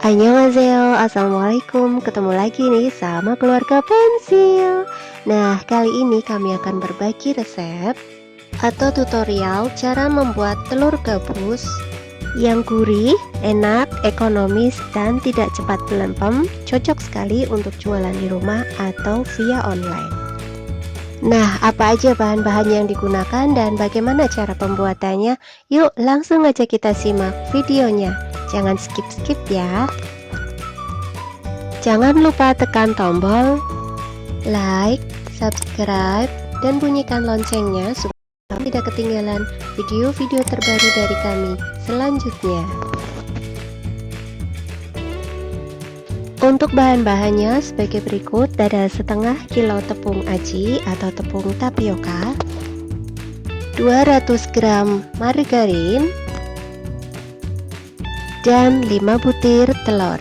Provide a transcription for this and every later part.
Annyeonghaseyo, assalamualaikum. Ketemu lagi nih sama keluarga Pensil. Nah, kali ini kami akan berbagi resep atau tutorial cara membuat telur gabus yang gurih, enak, ekonomis, dan tidak cepat melempem. Cocok sekali untuk jualan di rumah atau via online. Nah, apa aja bahan-bahan yang digunakan dan bagaimana cara pembuatannya? Yuk, langsung aja kita simak videonya. Jangan skip-skip ya. Jangan lupa tekan tombol like, subscribe, dan bunyikan loncengnya supaya tidak ketinggalan video-video terbaru dari kami selanjutnya. Untuk bahan-bahannya sebagai berikut, ada setengah kilo tepung aci atau tepung tapioka, 200 gram margarin, dan 5 butir telur.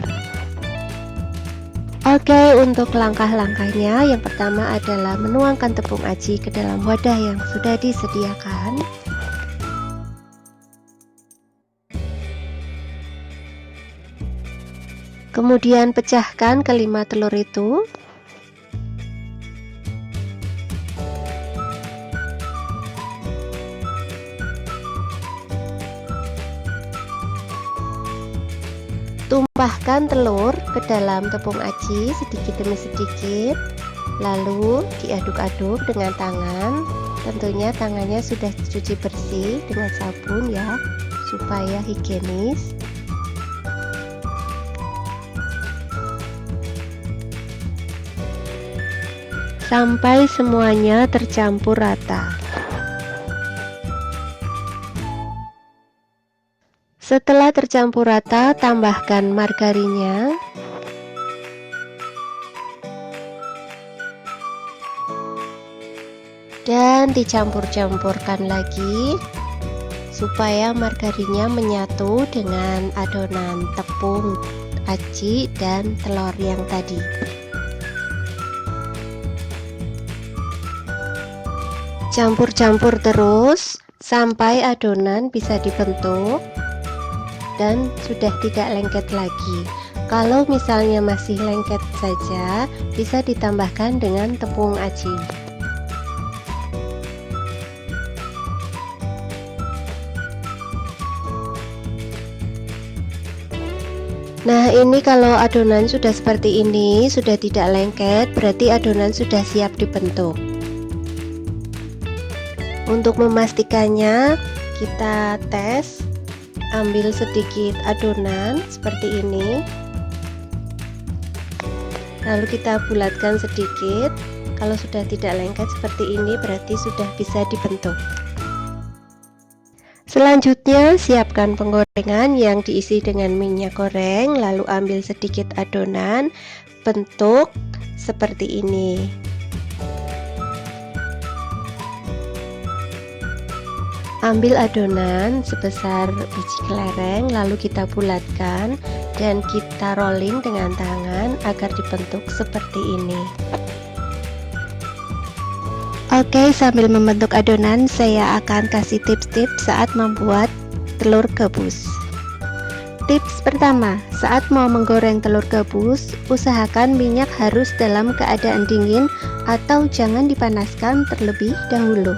Oke, untuk langkah-langkahnya, yang pertama adalah menuangkan tepung aci ke dalam wadah yang sudah disediakan. Kemudian pecahkan kelima telur itu. Tumpahkan telur ke dalam tepung aci sedikit demi sedikit, lalu diaduk-aduk dengan tangan. Tentunya tangannya sudah dicuci bersih dengan sabun ya, supaya higienis. Sampai semuanya tercampur rata. Setelah tercampur rata, tambahkan margarinnya. Dan dicampur-campurkan lagi supaya margarinnya menyatu dengan adonan tepung aci dan telur yang tadi. Campur-campur terus sampai adonan bisa dibentuk dan sudah tidak lengket lagi. Kalau misalnya masih lengket saja, bisa ditambahkan dengan tepung aci. Nah, ini kalau adonan sudah seperti ini, sudah tidak lengket, berarti adonan sudah siap dibentuk. Untuk memastikannya, kita tes. Ambil sedikit adonan seperti ini, lalu kita bulatkan sedikit. Kalau sudah tidak lengket seperti ini, berarti sudah bisa dibentuk. Selanjutnya, siapkan penggorengan yang diisi dengan minyak goreng, lalu ambil sedikit adonan, bentuk seperti ini. Ambil adonan sebesar biji kelereng, lalu kita bulatkan dan kita rolling dengan tangan agar dibentuk seperti ini. Oke, sambil membentuk adonan, saya akan kasih tips-tips saat membuat telur gabus. Tips pertama, saat mau menggoreng telur gabus, usahakan minyak harus dalam keadaan dingin atau jangan dipanaskan terlebih dahulu.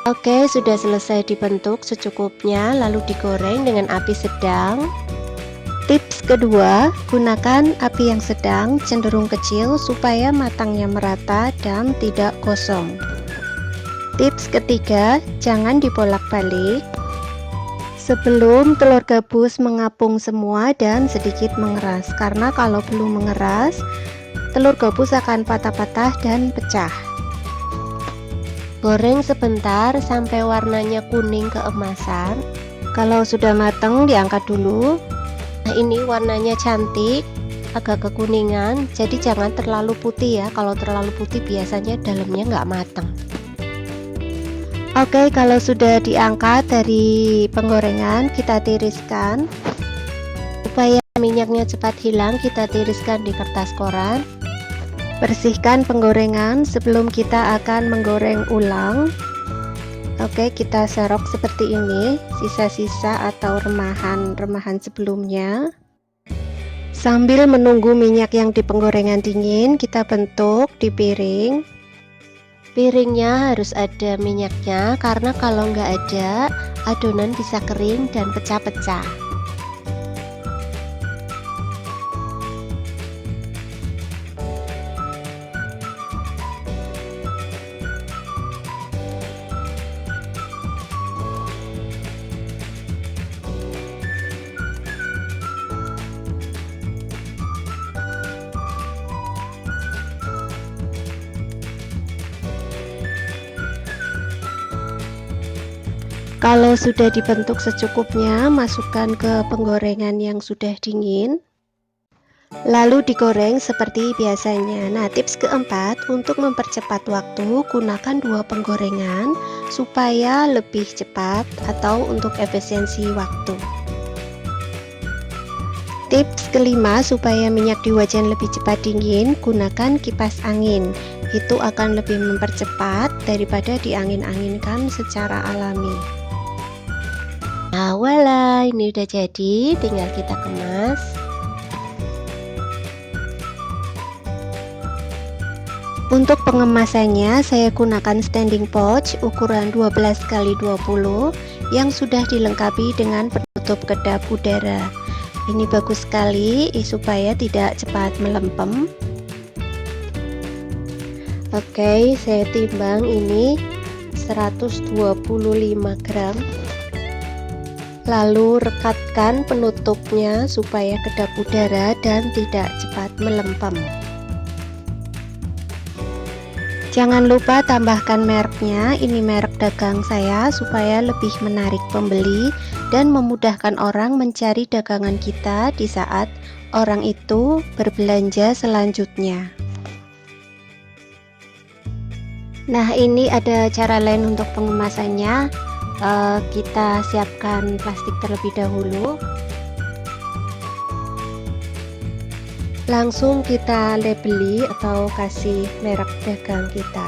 Oke, sudah selesai dibentuk secukupnya, lalu digoreng dengan api sedang. Tips kedua, gunakan api yang sedang, cenderung kecil supaya matangnya merata dan tidak gosong. Tips ketiga, jangan dibolak-balik. Sebelum telur gabus mengapung semua dan sedikit mengeras, karena kalau belum mengeras, telur gabus akan patah-patah dan pecah. Goreng sebentar sampai warnanya kuning keemasan. Kalau sudah matang, diangkat dulu. Nah, ini warnanya cantik, agak kekuningan, jadi jangan terlalu putih ya. Kalau terlalu putih biasanya dalamnya nggak matang. Oke, kalau sudah diangkat dari penggorengan, kita tiriskan. Supaya minyaknya cepat hilang, kita tiriskan di kertas koran. Bersihkan penggorengan sebelum kita akan menggoreng ulang. Oke, kita serok seperti ini, sisa-sisa atau remahan sebelumnya. Sambil menunggu minyak yang di penggorengan dingin, kita bentuk di piring. Piringnya harus ada minyaknya, karena kalau nggak ada, adonan bisa kering dan pecah-pecah. Kalau sudah dibentuk secukupnya, masukkan ke penggorengan yang sudah dingin, lalu digoreng seperti biasanya. Nah, tips keempat, untuk mempercepat waktu, gunakan 2 penggorengan supaya lebih cepat atau untuk efisiensi waktu. Tips kelima, supaya minyak di wajan lebih cepat dingin, gunakan kipas angin. Itu akan lebih mempercepat daripada diangin-anginkan secara alami. Nah, voila, ini udah jadi, tinggal kita kemas. Untuk pengemasannya, saya gunakan standing pouch ukuran 12x20 yang sudah dilengkapi dengan penutup kedap udara. Ini bagus sekali supaya tidak cepat melempem. Oke, saya timbang ini 125 gram. Lalu rekatkan penutupnya supaya kedap udara dan tidak cepat melempem. Jangan lupa tambahkan mereknya, ini merek dagang saya, supaya lebih menarik pembeli dan memudahkan orang mencari dagangan kita di saat orang itu berbelanja selanjutnya. Nah, ini ada cara lain untuk pengemasannya. Kita siapkan plastik terlebih dahulu, langsung kita labeli atau kasih merek dagang kita.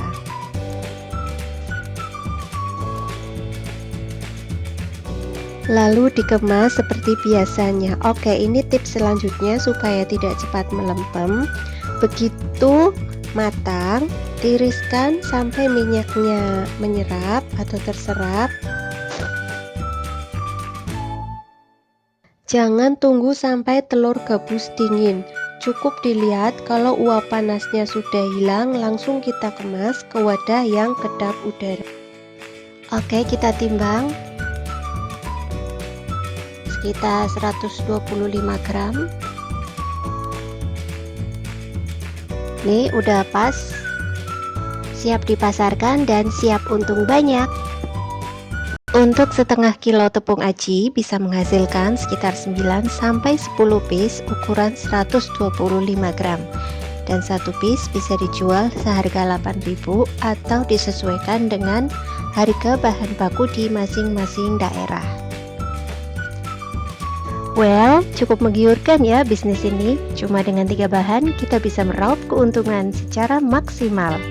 Lalu dikemas seperti biasanya. Oke, ini tips selanjutnya supaya tidak cepat melempem. Begitu matang, tiriskan sampai minyaknya menyerap atau terserap. Jangan tunggu sampai telur gabus dingin. Cukup dilihat kalau uap panasnya sudah hilang, langsung kita kemas ke wadah yang kedap udara. Oke, kita timbang sekitar 125 gram. Nih udah pas, siap dipasarkan dan siap untung banyak. Untuk setengah kilo tepung aji bisa menghasilkan sekitar 9-10 piece ukuran 125 gram, dan satu piece bisa dijual seharga 8.000 atau disesuaikan dengan harga bahan baku di masing-masing daerah. Well, cukup menggiurkan ya bisnis ini. Cuma dengan 3 bahan kita bisa meraup keuntungan secara maksimal.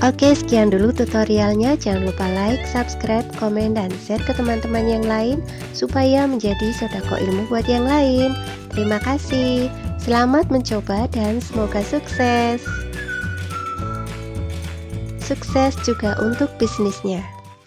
Oke, sekian dulu tutorialnya. Jangan lupa like, subscribe, komen, dan share ke teman-teman yang lain supaya menjadi sodako ilmu buat yang lain. Terima kasih. Selamat mencoba dan semoga sukses. Sukses juga untuk bisnisnya.